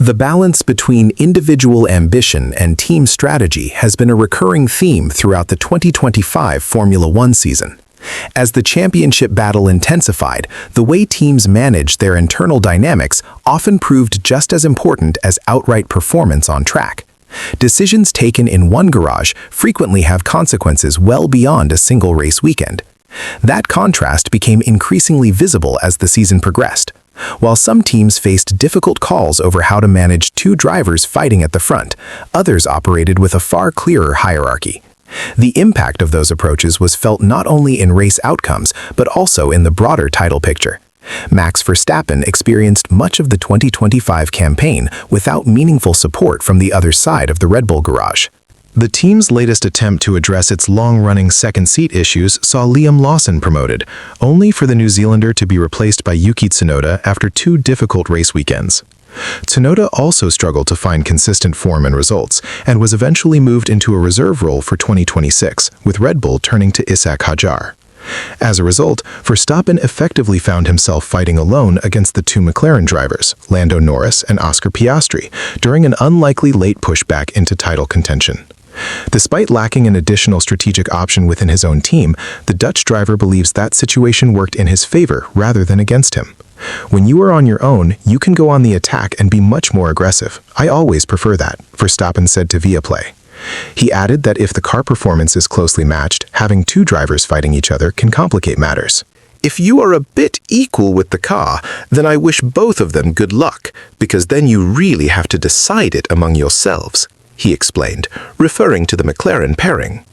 The balance between individual ambition and team strategy has been a recurring theme throughout the 2025 Formula One season. As the championship battle intensified, the way teams managed their internal dynamics often proved just as important as outright performance on track. Decisions taken in one garage frequently have consequences well beyond a single race weekend. That contrast became increasingly visible as the season progressed. While some teams faced difficult calls over how to manage two drivers fighting at the front, others operated with a far clearer hierarchy. The impact of those approaches was felt not only in race outcomes, but also in the broader title picture. Max Verstappen experienced much of the 2025 campaign without meaningful support from the other side of the Red Bull garage. The team's latest attempt to address its long-running second-seat issues saw Liam Lawson promoted, only for the New Zealander to be replaced by Yuki Tsunoda after two difficult race weekends. Tsunoda also struggled to find consistent form and results, and was eventually moved into a reserve role for 2026, with Red Bull turning to Ishaq Hadjar. As a result, Verstappen effectively found himself fighting alone against the two McLaren drivers, Lando Norris and Oscar Piastri, during an unlikely late pushback into title contention. Despite lacking an additional strategic option within his own team, the Dutch driver believes that situation worked in his favor rather than against him. When you are on your own, you can go on the attack and be much more aggressive. I always prefer that, Verstappen said to Viaplay. He added that if the car performance is closely matched, having two drivers fighting each other can complicate matters. If you are a bit equal with the car, then I wish both of them good luck, because then you really have to decide it among yourselves, he explained, referring to the McLaren pairing.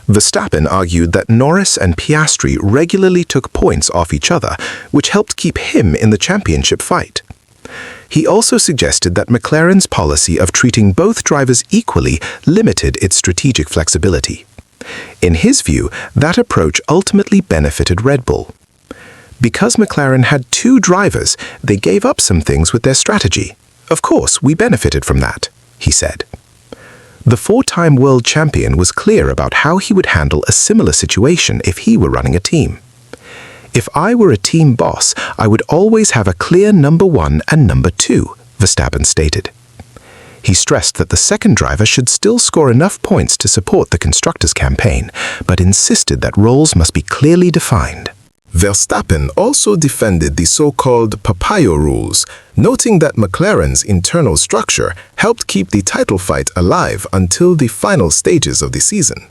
Verstappen argued that Norris and Piastri regularly took points off each other, which helped keep him in the championship fight. He also suggested that McLaren's policy of treating both drivers equally limited its strategic flexibility. In his view, that approach ultimately benefited Red Bull. Because McLaren had two drivers, they gave up some things with their strategy. Of course, we benefited from that, he said. The four-time world champion was clear about how he would handle a similar situation if he were running a team. If I were a team boss, I would always have a clear number one and number two, Verstappen stated. He stressed that the second driver should still score enough points to support the constructors' campaign, but insisted that roles must be clearly defined. Verstappen also defended the so-called Papaya rules, noting that McLaren's internal structure helped keep the title fight alive until the final stages of the season.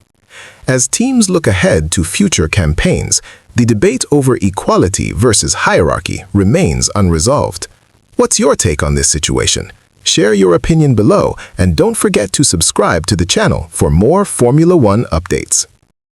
As teams look ahead to future campaigns, the debate over equality versus hierarchy remains unresolved. What's your take on this situation? Share your opinion below, and don't forget to subscribe to the channel for more Formula One updates.